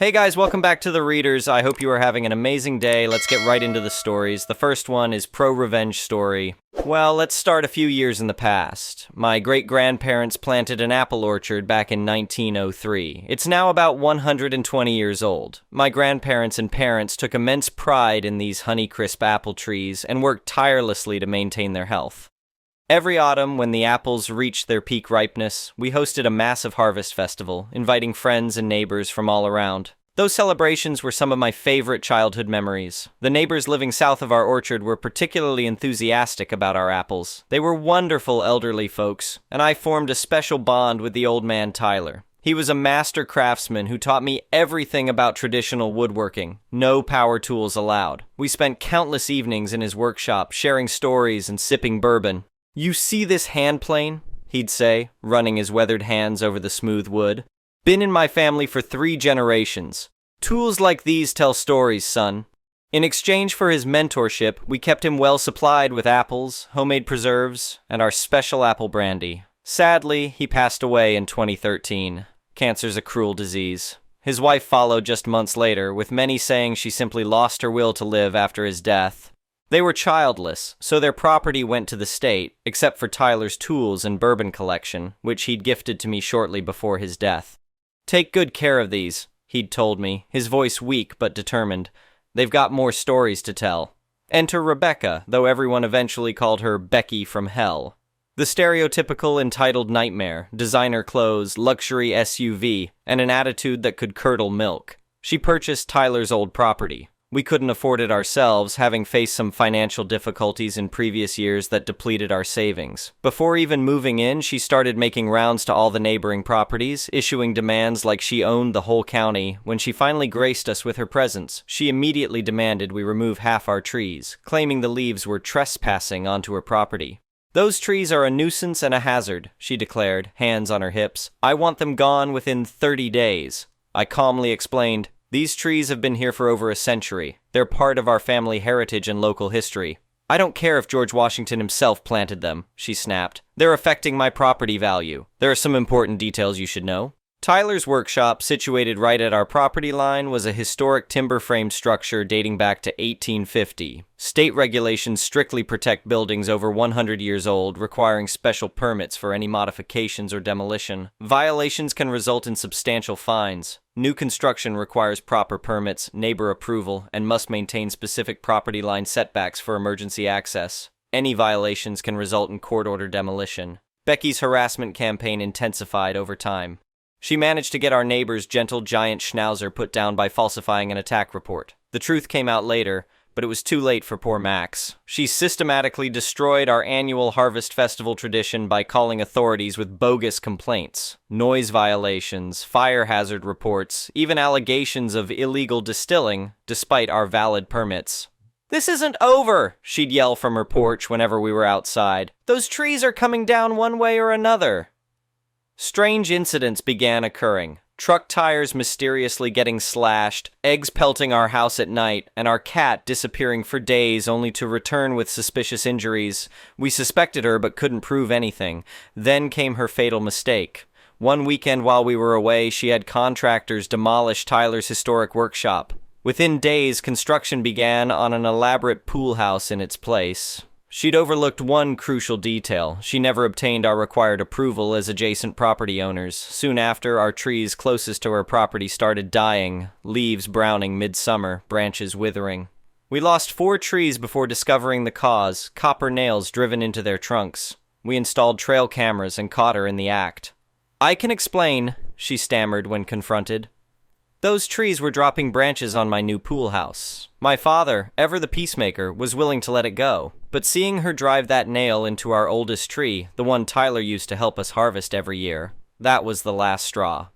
Hey guys, welcome back to The Readers. I hope you are having an amazing day. Let's get right into the stories. The first one is Pro-Revenge Story. Well, let's start a few years in the past. My great-grandparents planted an apple orchard back in 1903. It's now about 120 years old. My grandparents and parents took immense pride in these Honeycrisp apple trees and worked tirelessly to maintain their health. Every autumn, when the apples reached their peak ripeness, we hosted a massive harvest festival, inviting friends and neighbors from all around. Those celebrations were some of my favorite childhood memories. The neighbors living south of our orchard were particularly enthusiastic about our apples. They were wonderful elderly folks, and I formed a special bond with the old man Tyler. He was a master craftsman who taught me everything about traditional woodworking. No power tools allowed. We spent countless evenings in his workshop, sharing stories and sipping bourbon. "You see this hand plane?" he'd say, running his weathered hands over the smooth wood. "Been in my family for 3 generations. Tools like these tell stories, son." In exchange for his mentorship, we kept him well supplied with apples, homemade preserves, and our special apple brandy. Sadly, he passed away in 2013. Cancer's a cruel disease. His wife followed just months later, with many saying she simply lost her will to live after his death. They were childless, so their property went to the state, except for Tyler's tools and bourbon collection, which he'd gifted to me shortly before his death. "Take good care of these," he'd told me, his voice weak but determined. "They've got more stories to tell." Enter Rebecca, though everyone eventually called her Becky from Hell. The stereotypical entitled nightmare, designer clothes, luxury SUV, and an attitude that could curdle milk. She purchased Tyler's old property. We couldn't afford it ourselves, having faced some financial difficulties in previous years that depleted our savings. Before even moving in, she started making rounds to all the neighboring properties, issuing demands like she owned the whole county. When she finally graced us with her presence, she immediately demanded we remove half our trees, claiming the leaves were trespassing onto her property. "Those trees are a nuisance and a hazard," she declared, hands on her hips. "I want them gone within 30 days. I calmly explained, "These trees have been here for over a century. They're part of our family heritage and local history. I don't care if George Washington himself planted them," she snapped. "They're affecting my property value. There are some important details you should know." Tyler's workshop, situated right at our property line, was a historic timber-framed structure dating back to 1850. State regulations strictly protect buildings over 100 years old, requiring special permits for any modifications or demolition. Violations can result in substantial fines. New construction requires proper permits, neighbor approval, and must maintain specific property line setbacks for emergency access. Any violations can result in court-order demolition. Becky's harassment campaign intensified over time. She managed to get our neighbor's gentle giant schnauzer put down by falsifying an attack report. The truth came out later, but it was too late for poor Max. She systematically destroyed our annual Harvest Festival tradition by calling authorities with bogus complaints, noise violations, fire hazard reports, even allegations of illegal distilling, despite our valid permits. "This isn't over," she'd yell from her porch whenever we were outside. "Those trees are coming down one way or another." Strange incidents began occurring. Truck tires mysteriously getting slashed, eggs pelting our house at night, and our cat disappearing for days only to return with suspicious injuries. We suspected her but couldn't prove anything. Then came her fatal mistake. One weekend while we were away, she had contractors demolish Tyler's historic workshop. Within days, construction began on an elaborate pool house in its place. She'd overlooked one crucial detail. She never obtained our required approval as adjacent property owners. Soon after, our trees closest to her property started dying, leaves browning midsummer, branches withering. We lost 4 trees before discovering the cause, copper nails driven into their trunks. We installed trail cameras and caught her in the act. "I can explain," she stammered when confronted. "Those trees were dropping branches on my new pool house. My father, ever the peacemaker, was willing to let it go. But seeing her drive that nail into our oldest tree, the one Tyler used to help us harvest every year, that was the last straw."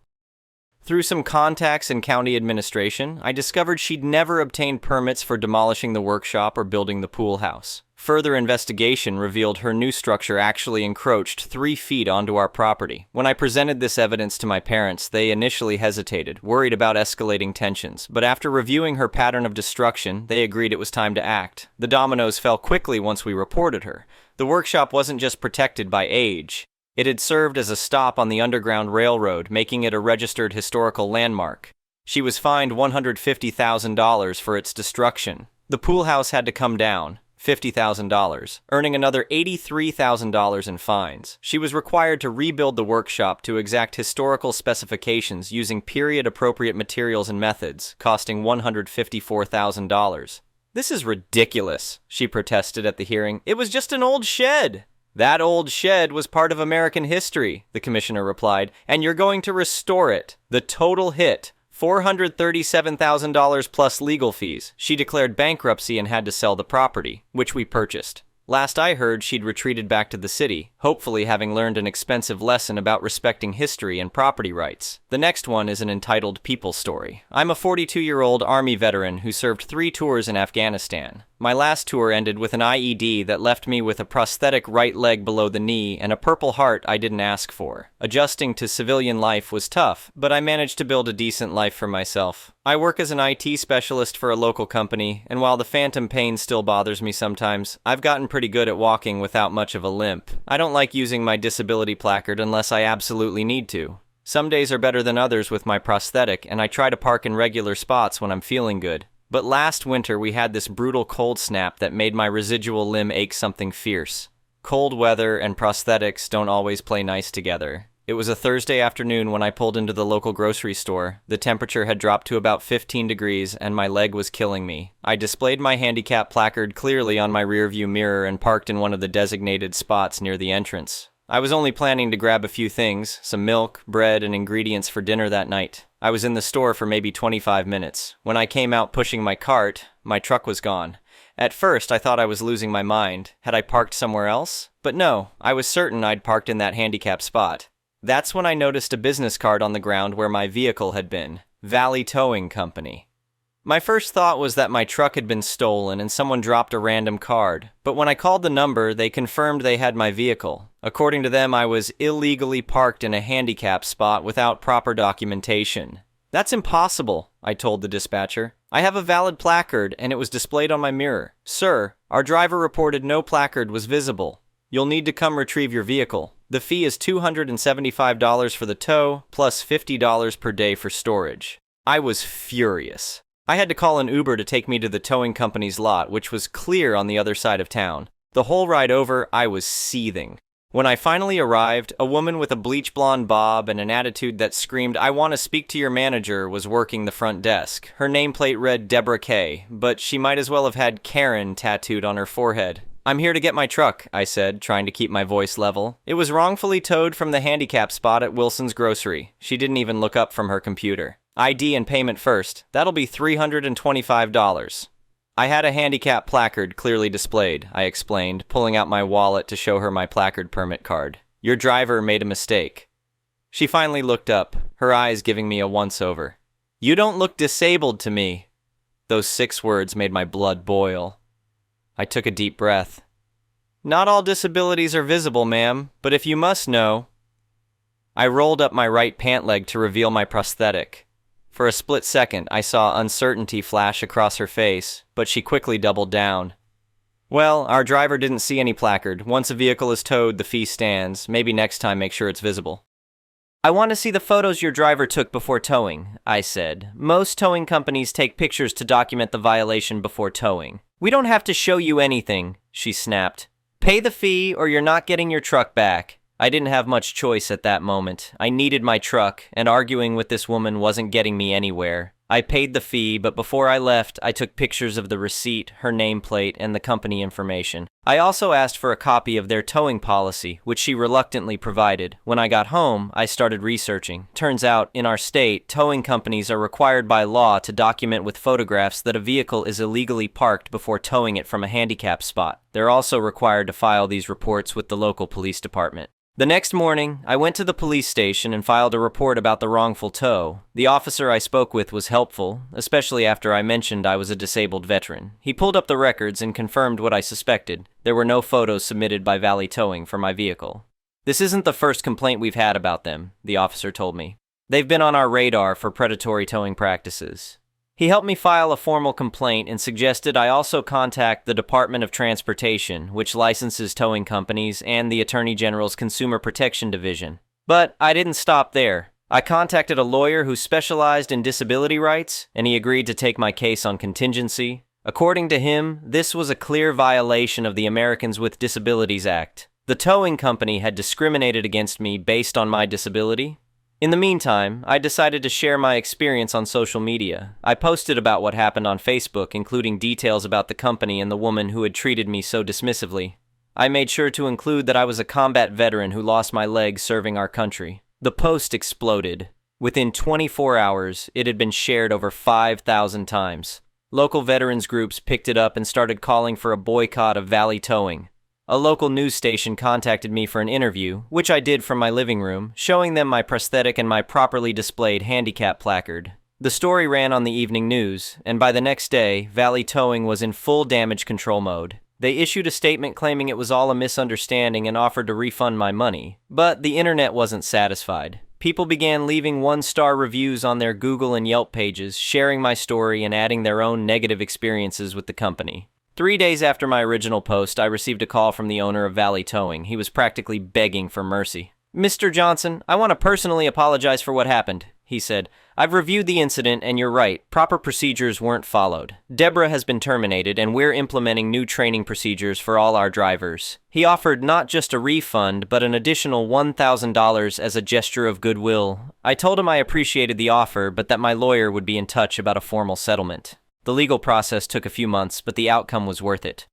Through some contacts in county administration, I discovered she'd never obtained permits for demolishing the workshop or building the pool house. Further investigation revealed her new structure actually encroached 3 feet onto our property. When I presented this evidence to my parents, they initially hesitated, worried about escalating tensions, but after reviewing her pattern of destruction, they agreed it was time to act. The dominoes fell quickly once we reported her. The workshop wasn't just protected by age. It had served as a stop on the Underground Railroad, making it a registered historical landmark. She was fined $150,000 for its destruction. The pool house had to come down, $50,000, earning another $83,000 in fines. She was required to rebuild the workshop to exact historical specifications using period-appropriate materials and methods, costing $154,000. "This is ridiculous," she protested at the hearing. "It was just an old shed." "That old shed was part of American history," the commissioner replied, "and you're going to restore it." The total hit, $437,000 plus legal fees. She declared bankruptcy and had to sell the property, which we purchased. Last I heard, she'd retreated back to the city, hopefully having learned an expensive lesson about respecting history and property rights. The next one is an entitled people story. I'm a 42-year-old Army veteran who served 3 tours in Afghanistan. My last tour ended with an IED that left me with a prosthetic right leg below the knee and a purple heart I didn't ask for. Adjusting to civilian life was tough, but I managed to build a decent life for myself. I work as an IT specialist for a local company, and while the phantom pain still bothers me sometimes, I've gotten pretty good at walking without much of a limp. I don't like using my disability placard unless I absolutely need to. Some days are better than others with my prosthetic, and I try to park in regular spots when I'm feeling good. But last winter we had this brutal cold snap that made my residual limb ache something fierce. Cold weather and prosthetics don't always play nice together. It was a Thursday afternoon when I pulled into the local grocery store. The temperature had dropped to about 15 degrees and my leg was killing me. I displayed my handicap placard clearly on my rearview mirror and parked in one of the designated spots near the entrance. I was only planning to grab a few things, some milk, bread, and ingredients for dinner that night. I was in the store for maybe 25 minutes. When I came out pushing my cart, my truck was gone. At first, I thought I was losing my mind. Had I parked somewhere else? But no, I was certain I'd parked in that handicap spot. That's when I noticed a business card on the ground where my vehicle had been. Valley Towing Company. My first thought was that my truck had been stolen and someone dropped a random card, but when I called the number, they confirmed they had my vehicle. According to them, I was illegally parked in a handicap spot without proper documentation. "That's impossible," I told the dispatcher. "I have a valid placard and it was displayed on my mirror. Sir, our driver reported no placard was visible. You'll need to come retrieve your vehicle. The fee is $275 for the tow, plus $50 per day for storage." I was furious. I had to call an Uber to take me to the towing company's lot, which was clear on the other side of town. The whole ride over, I was seething. When I finally arrived, a woman with a bleach blonde bob and an attitude that screamed, "I want to speak to your manager," was working the front desk. Her nameplate read Deborah K., but she might as well have had Karen tattooed on her forehead. "I'm here to get my truck," I said, trying to keep my voice level. "It was wrongfully towed from the handicap spot at Wilson's Grocery." She didn't even look up from her computer. "ID and payment first. That'll be $325. I had a handicap placard clearly displayed, I explained, pulling out my wallet to show her my placard permit card. "Your driver made a mistake." She finally looked up, her eyes giving me a once-over. "You don't look disabled to me." Those 6 words made my blood boil. I took a deep breath. "Not all disabilities are visible, ma'am, but if you must know..." I rolled up my right pant leg to reveal my prosthetic. For a split second, I saw uncertainty flash across her face, but she quickly doubled down. "Well, our driver didn't see any placard. Once a vehicle is towed, the fee stands. Maybe next time make sure it's visible." "I want to see the photos your driver took before towing," I said. "Most towing companies take pictures to document the violation before towing." "We don't have to show you anything," she snapped. "Pay the fee or you're not getting your truck back." I didn't have much choice at that moment. I needed my truck, and arguing with this woman wasn't getting me anywhere. I paid the fee, but before I left, I took pictures of the receipt, her nameplate, and the company information. I also asked for a copy of their towing policy, which she reluctantly provided. When I got home, I started researching. Turns out, in our state, towing companies are required by law to document with photographs that a vehicle is illegally parked before towing it from a handicap spot. They're also required to file these reports with the local police department. The next morning, I went to the police station and filed a report about the wrongful tow. The officer I spoke with was helpful, especially after I mentioned I was a disabled veteran. He pulled up the records and confirmed what I suspected. There were no photos submitted by Valley Towing for my vehicle. "This isn't the first complaint we've had about them," the officer told me. "They've been on our radar for predatory towing practices." He helped me file a formal complaint and suggested I also contact the Department of Transportation, which licenses towing companies, and the Attorney General's Consumer Protection Division. But I didn't stop there. I contacted a lawyer who specialized in disability rights, and he agreed to take my case on contingency. According to him, this was a clear violation of the Americans with Disabilities Act. The towing company had discriminated against me based on my disability. In the meantime, I decided to share my experience on social media. I posted about what happened on Facebook, including details about the company and the woman who had treated me so dismissively. I made sure to include that I was a combat veteran who lost my leg serving our country. The post exploded. Within 24 hours, it had been shared over 5,000 times. Local veterans groups picked it up and started calling for a boycott of Valley Towing. A local news station contacted me for an interview, which I did from my living room, showing them my prosthetic and my properly displayed handicap placard. The story ran on the evening news, and by the next day, Valley Towing was in full damage control mode. They issued a statement claiming it was all a misunderstanding and offered to refund my money. But the internet wasn't satisfied. People began leaving one-star reviews on their Google and Yelp pages, sharing my story and adding their own negative experiences with the company. 3 days after my original post, I received a call from the owner of Valley Towing. He was practically begging for mercy. "Mr. Johnson, I want to personally apologize for what happened," he said. "I've reviewed the incident and you're right, proper procedures weren't followed. Deborah has been terminated and we're implementing new training procedures for all our drivers." He offered not just a refund, but an additional $1,000 as a gesture of goodwill. I told him I appreciated the offer, but that my lawyer would be in touch about a formal settlement. The legal process took a few months, but the outcome was worth it.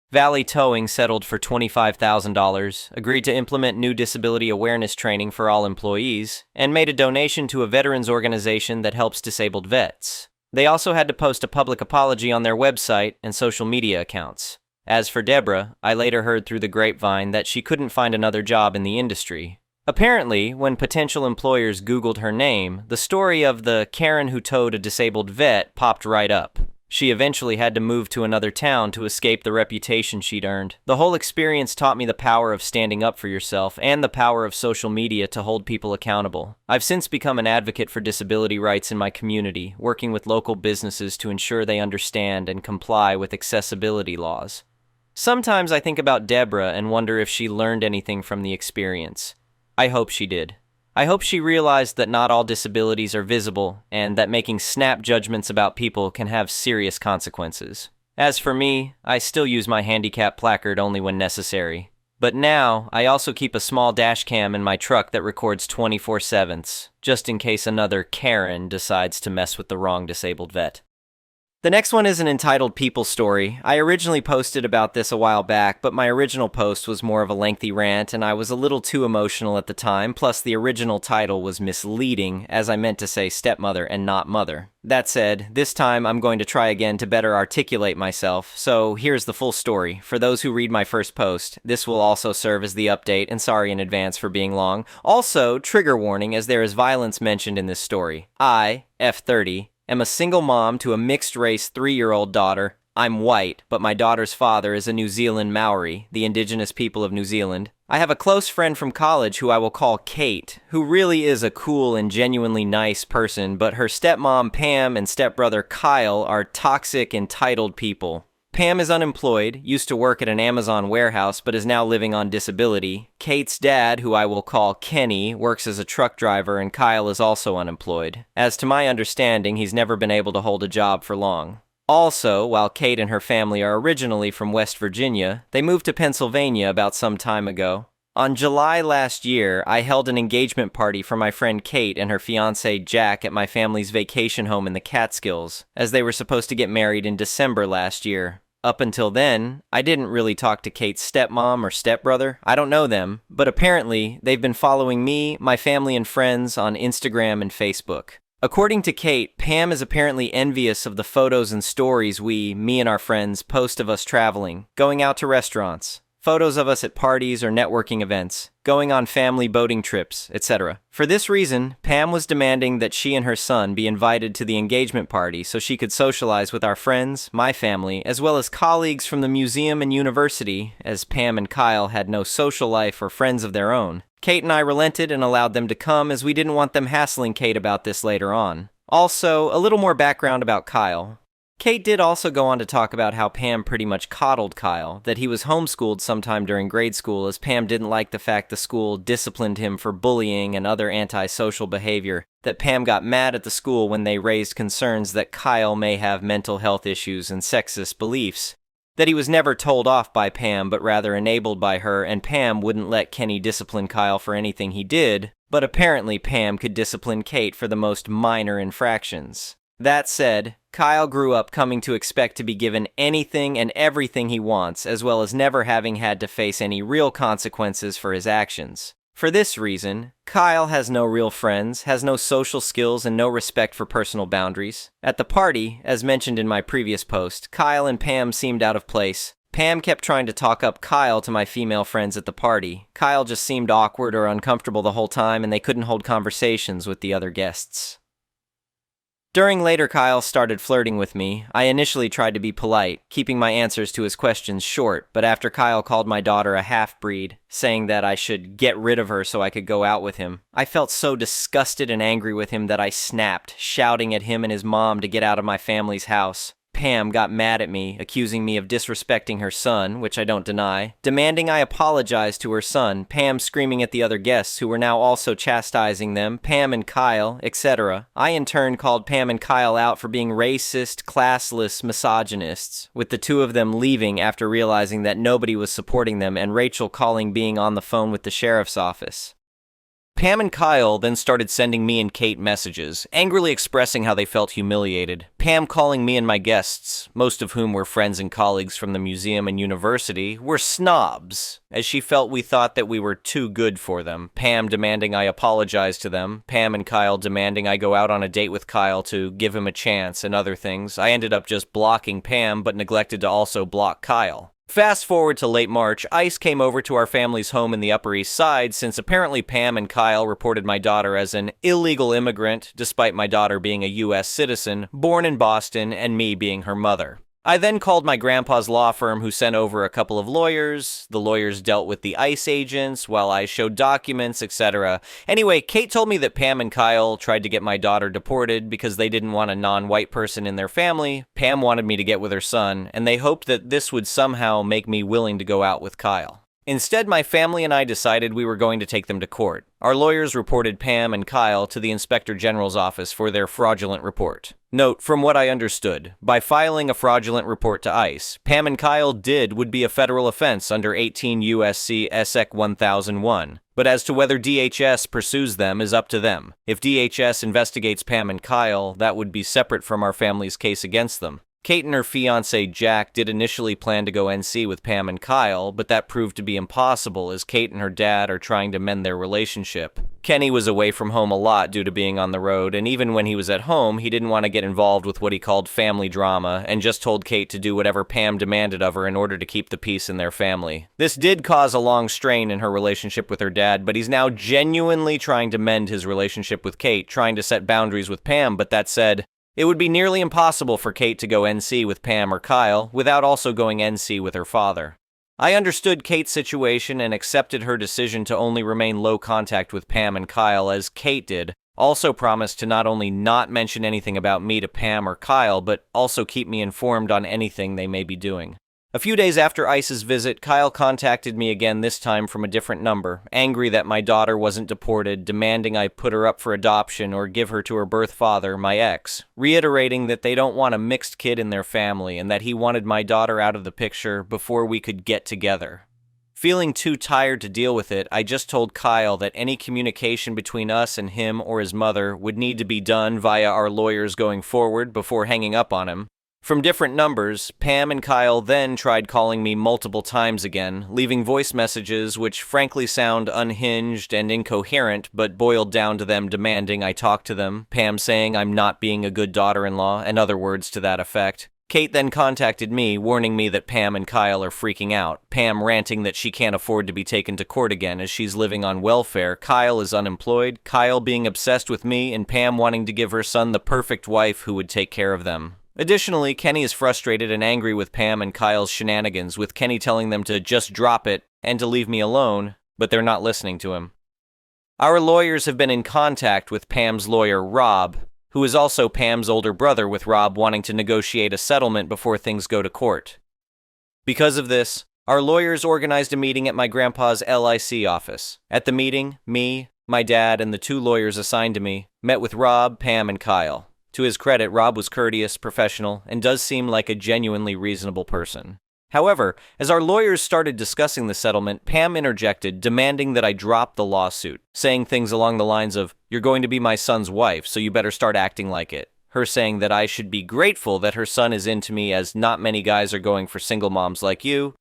Valley Towing settled for $25,000, agreed to implement new disability awareness training for all employees, and made a donation to a veterans organization that helps disabled vets. They also had to post a public apology on their website and social media accounts. As for Deborah, I later heard through the grapevine that she couldn't find another job in the industry. Apparently, when potential employers Googled her name, the story of the Karen who towed a disabled vet popped right up. She eventually had to move to another town to escape the reputation she'd earned. The whole experience taught me the power of standing up for yourself and the power of social media to hold people accountable. I've since become an advocate for disability rights in my community, working with local businesses to ensure they understand and comply with accessibility laws. Sometimes I think about Deborah and wonder if she learned anything from the experience. I hope she did. I hope she realized that not all disabilities are visible and that making snap judgments about people can have serious consequences. As for me, I still use my handicap placard only when necessary. But now, I also keep a small dash cam in my truck that records 24/7, just in case another Karen decides to mess with the wrong disabled vet. The next one is an entitled people story. I originally posted about this a while back, but my original post was more of a lengthy rant and I was a little too emotional at the time, plus the original title was misleading, as I meant to say stepmother and not mother. That said, this time I'm going to try again to better articulate myself, so here's the full story. For those who read my first post, this will also serve as the update, and sorry in advance for being long. Also, trigger warning as there is violence mentioned in this story. I, F30, am a single mom to a mixed-race 3-year-old daughter. I'm white, but my daughter's father is a New Zealand Maori, the indigenous people of New Zealand. I have a close friend from college who I will call Kate, who really is a cool and genuinely nice person, but her stepmom Pam and stepbrother Kyle are toxic, entitled people. Pam is unemployed, used to work at an Amazon warehouse, but is now living on disability. Kate's dad, who I will call Kenny, works as a truck driver, and Kyle is also unemployed. As to my understanding, he's never been able to hold a job for long. Also, while Kate and her family are originally from West Virginia, they moved to Pennsylvania about some time ago. On July last year, I held an engagement party for my friend Kate and her fiancé Jack at my family's vacation home in the Catskills, as they were supposed to get married in December last year. Up until then, I didn't really talk to Kate's stepmom or stepbrother. I don't know them, but apparently they've been following me, my family and friends on Instagram and Facebook. According to Kate, Pam is apparently envious of the photos and stories me and our friends, post of us traveling, going out to restaurants, photos of us at parties or networking events, going on family boating trips, etc. For this reason, Pam was demanding that she and her son be invited to the engagement party so she could socialize with our friends, my family, as well as colleagues from the museum and university, as Pam and Kyle had no social life or friends of their own. Kate and I relented and allowed them to come as we didn't want them hassling Kate about this later on. Also, a little more background about Kyle. Kate did also go on to talk about how Pam pretty much coddled Kyle, that he was homeschooled sometime during grade school as Pam didn't like the fact the school disciplined him for bullying and other antisocial behavior, that Pam got mad at the school when they raised concerns that Kyle may have mental health issues and sexist beliefs, that he was never told off by Pam but rather enabled by her, and Pam wouldn't let Kenny discipline Kyle for anything he did, but apparently Pam could discipline Kate for the most minor infractions. That said, Kyle grew up coming to expect to be given anything and everything he wants, as well as never having had to face any real consequences for his actions. For this reason, Kyle has no real friends, has no social skills, and no respect for personal boundaries. At the party, as mentioned in my previous post, Kyle and Pam seemed out of place. Pam kept trying to talk up Kyle to my female friends at the party. Kyle just seemed awkward or uncomfortable the whole time, and they couldn't hold conversations with the other guests. During later Kyle started flirting with me, I initially tried to be polite, keeping my answers to his questions short, but after Kyle called my daughter a half-breed, saying that I should get rid of her so I could go out with him, I felt so disgusted and angry with him that I snapped, shouting at him and his mom to get out of my family's house. Pam got mad at me, accusing me of disrespecting her son, which I don't deny, demanding I apologize to her son, Pam screaming at the other guests who were now also chastising them, Pam and Kyle, etc. I in turn called Pam and Kyle out for being racist, classless misogynists, with the two of them leaving after realizing that nobody was supporting them, and Rachel calling being on the phone with the sheriff's office. Pam and Kyle then started sending me and Kate messages, angrily expressing how they felt humiliated. Pam calling me and my guests, most of whom were friends and colleagues from the museum and university, were snobs, as she felt we thought that we were too good for them. Pam demanding I apologize to them, Pam and Kyle demanding I go out on a date with Kyle to give him a chance, and other things. I ended up just blocking Pam, but neglected to also block Kyle. Fast forward to late March, ICE came over to our family's home in the Upper East Side since apparently Pam and Kyle reported my daughter as an illegal immigrant, despite my daughter being a U.S. citizen, born in Boston, and me being her mother. I then called my grandpa's law firm, who sent over a couple of lawyers. The lawyers dealt with the ICE agents while I showed documents, etc. Anyway, Kate told me that Pam and Kyle tried to get my daughter deported because they didn't want a non-white person in their family. Pam wanted me to get with her son, and they hoped that this would somehow make me willing to go out with Kyle. Instead, my family and I decided we were going to take them to court. Our lawyers reported Pam and Kyle to the Inspector General's office for their fraudulent report. Note, from what I understood, by filing a fraudulent report to ICE, Pam and Kyle would be a federal offense under 18 U.S.C. SEC 1001. But as to whether DHS pursues them is up to them. If DHS investigates Pam and Kyle, that would be separate from our family's case against them. Kate and her fiancé Jack did initially plan to go NC with Pam and Kyle, but that proved to be impossible as Kate and her dad are trying to mend their relationship. Kenny was away from home a lot due to being on the road, and even when he was at home, he didn't want to get involved with what he called family drama, and just told Kate to do whatever Pam demanded of her in order to keep the peace in their family. This did cause a long strain in her relationship with her dad, but he's now genuinely trying to mend his relationship with Kate, trying to set boundaries with Pam, but that said, it would be nearly impossible for Kate to go NC with Pam or Kyle without also going NC with her father. I understood Kate's situation and accepted her decision to only remain low contact with Pam and Kyle, as Kate did, also promised to not only not mention anything about me to Pam or Kyle, but also keep me informed on anything they may be doing. A few days after ICE's visit, Kyle contacted me again, this time from a different number, angry that my daughter wasn't deported, demanding I put her up for adoption or give her to her birth father, my ex, reiterating that they don't want a mixed kid in their family and that he wanted my daughter out of the picture before we could get together. Feeling too tired to deal with it, I just told Kyle that any communication between us and him or his mother would need to be done via our lawyers going forward before hanging up on him. From different numbers, Pam and Kyle then tried calling me multiple times again, leaving voice messages which frankly sound unhinged and incoherent, but boiled down to them demanding I talk to them, Pam saying I'm not being a good daughter-in-law, and other words to that effect. Kate then contacted me, warning me that Pam and Kyle are freaking out, Pam ranting that she can't afford to be taken to court again as she's living on welfare, Kyle is unemployed, Kyle being obsessed with me, and Pam wanting to give her son the perfect wife who would take care of them. Additionally, Kenny is frustrated and angry with Pam and Kyle's shenanigans, with Kenny telling them to just drop it and to leave me alone, but they're not listening to him. Our lawyers have been in contact with Pam's lawyer, Rob, who is also Pam's older brother, with Rob wanting to negotiate a settlement before things go to court. Because of this, our lawyers organized a meeting at my grandpa's LIC office. At the meeting, me, my dad, and the 2 lawyers assigned to me met with Rob, Pam, and Kyle. To his credit, Rob was courteous, professional, and does seem like a genuinely reasonable person. However, as our lawyers started discussing the settlement, Pam interjected, demanding that I drop the lawsuit, saying things along the lines of, "You're going to be my son's wife, so you better start acting like it." Her saying that I should be grateful that her son is into me, as not many guys are going for single moms like you.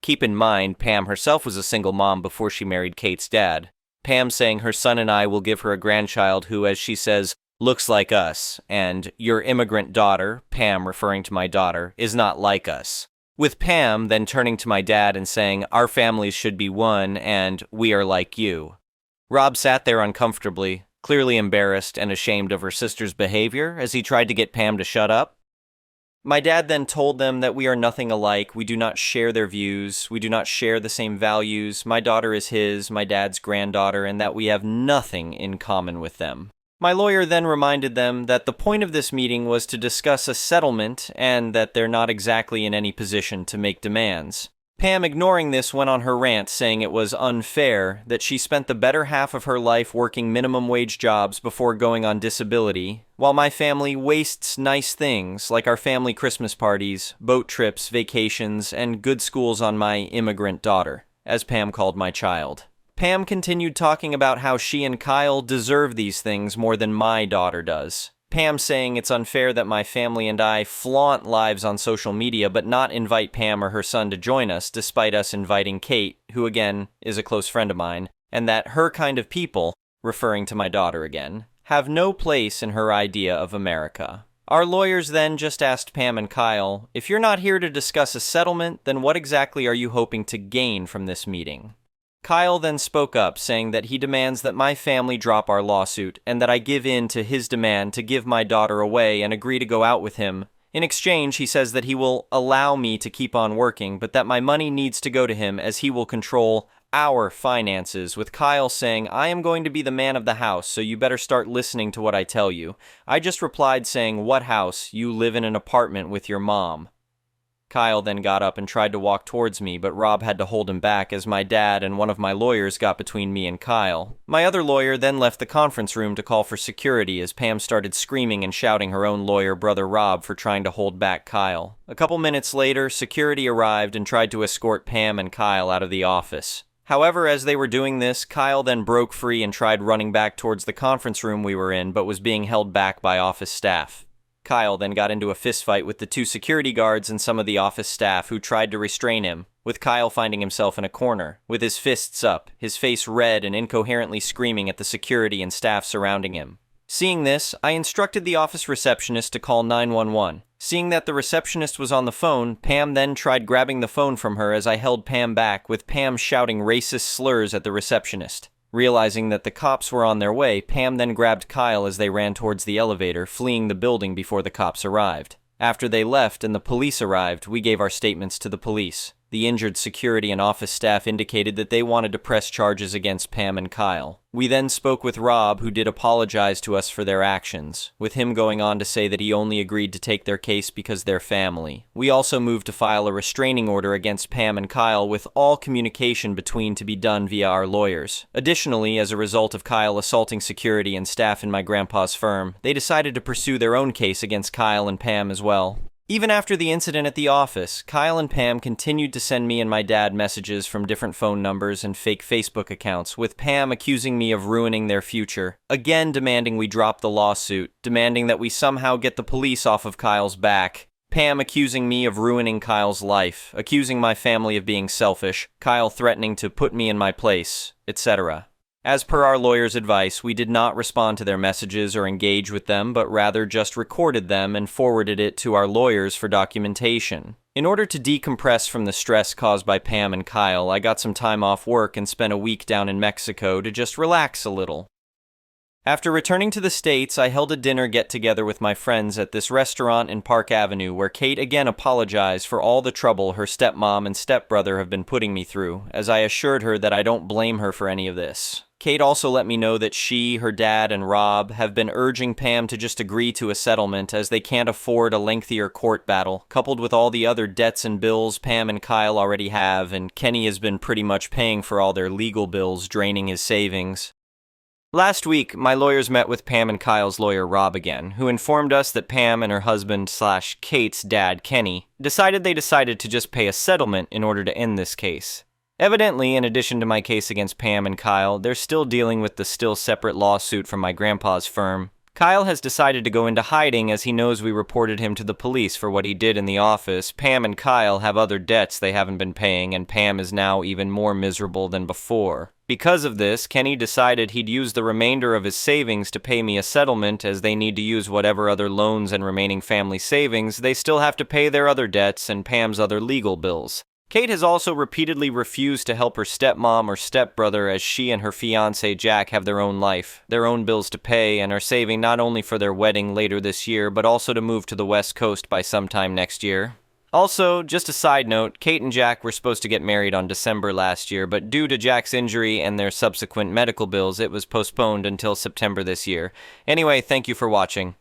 Keep in mind, Pam herself was a single mom before she married Kate's dad. Pam saying her son and I will give her a grandchild who, as she says, looks like us, and your immigrant daughter, Pam referring to my daughter, is not like us. With Pam then turning to my dad and saying, "Our families should be one, and we are like you." Rob sat there uncomfortably, clearly embarrassed and ashamed of her sister's behavior as he tried to get Pam to shut up. My dad then told them that we are nothing alike, we do not share their views, we do not share the same values, my daughter is his, my dad's granddaughter, and that we have nothing in common with them. My lawyer then reminded them that the point of this meeting was to discuss a settlement and that they're not exactly in any position to make demands. Pam, ignoring this, went on her rant saying it was unfair that she spent the better half of her life working minimum wage jobs before going on disability, while my family wastes nice things like our family Christmas parties, boat trips, vacations, and good schools on my immigrant daughter, as Pam called my child. Pam continued talking about how she and Kyle deserve these things more than my daughter does. Pam saying it's unfair that my family and I flaunt lives on social media but not invite Pam or her son to join us, despite us inviting Kate, who again is a close friend of mine, and that her kind of people, referring to my daughter again, have no place in her idea of America. Our lawyers then just asked Pam and Kyle, "If you're not here to discuss a settlement, then what exactly are you hoping to gain from this meeting?" Kyle then spoke up, saying that he demands that my family drop our lawsuit and that I give in to his demand to give my daughter away and agree to go out with him. In exchange, he says that he will allow me to keep on working, but that my money needs to go to him as he will control our finances, with Kyle saying, "I am going to be the man of the house, so you better start listening to what I tell you." I just replied saying, "What house? You live in an apartment with your mom." Kyle then got up and tried to walk towards me, but Rob had to hold him back as my dad and one of my lawyers got between me and Kyle. My other lawyer then left the conference room to call for security as Pam started screaming and shouting her own lawyer, brother Rob, for trying to hold back Kyle. A couple minutes later, security arrived and tried to escort Pam and Kyle out of the office. However, as they were doing this, Kyle then broke free and tried running back towards the conference room we were in, but was being held back by office staff. Kyle then got into a fistfight with the 2 security guards and some of the office staff who tried to restrain him, with Kyle finding himself in a corner, with his fists up, his face red and incoherently screaming at the security and staff surrounding him. Seeing this, I instructed the office receptionist to call 911. Seeing that the receptionist was on the phone, Pam then tried grabbing the phone from her as I held Pam back, with Pam shouting racist slurs at the receptionist. Realizing that the cops were on their way, Pam then grabbed Kyle as they ran towards the elevator, fleeing the building before the cops arrived. After they left and the police arrived, we gave our statements to the police. The injured security and office staff indicated that they wanted to press charges against Pam and Kyle. We then spoke with Rob, who did apologize to us for their actions, with him going on to say that he only agreed to take their case because they're family. We also moved to file a restraining order against Pam and Kyle, with all communication between to be done via our lawyers. Additionally, as a result of Kyle assaulting security and staff in my grandpa's firm, they decided to pursue their own case against Kyle and Pam as well. Even after the incident at the office, Kyle and Pam continued to send me and my dad messages from different phone numbers and fake Facebook accounts, with Pam accusing me of ruining their future, again demanding we drop the lawsuit, demanding that we somehow get the police off of Kyle's back. Pam accusing me of ruining Kyle's life, accusing my family of being selfish, Kyle threatening to put me in my place, etc. As per our lawyer's advice, we did not respond to their messages or engage with them, but rather just recorded them and forwarded it to our lawyers for documentation. In order to decompress from the stress caused by Pam and Kyle, I got some time off work and spent a week down in Mexico to just relax a little. After returning to the States, I held a dinner get-together with my friends at this restaurant in Park Avenue, where Kate again apologized for all the trouble her stepmom and stepbrother have been putting me through, as I assured her that I don't blame her for any of this. Kate also let me know that she, her dad, and Rob have been urging Pam to just agree to a settlement as they can't afford a lengthier court battle, coupled with all the other debts and bills Pam and Kyle already have, and Kenny has been pretty much paying for all their legal bills, draining his savings. Last week, my lawyers met with Pam and Kyle's lawyer Rob again, who informed us that Pam and her husband/Kate's dad, Kenny, decided to just pay a settlement in order to end this case. Evidently, in addition to my case against Pam and Kyle, they're still dealing with the still separate lawsuit from my grandpa's firm. Kyle has decided to go into hiding as he knows we reported him to the police for what he did in the office. Pam and Kyle have other debts they haven't been paying, and Pam is now even more miserable than before. Because of this, Kenny decided he'd use the remainder of his savings to pay me a settlement, as they need to use whatever other loans and remaining family savings. They still have to pay their other debts and Pam's other legal bills. Kate has also repeatedly refused to help her stepmom or stepbrother, as she and her fiancé Jack have their own life, their own bills to pay, and are saving not only for their wedding later this year, but also to move to the West Coast by sometime next year. Also, just a side note, Kate and Jack were supposed to get married on December last year, but due to Jack's injury and their subsequent medical bills, it was postponed until September this year. Anyway, thank you for watching.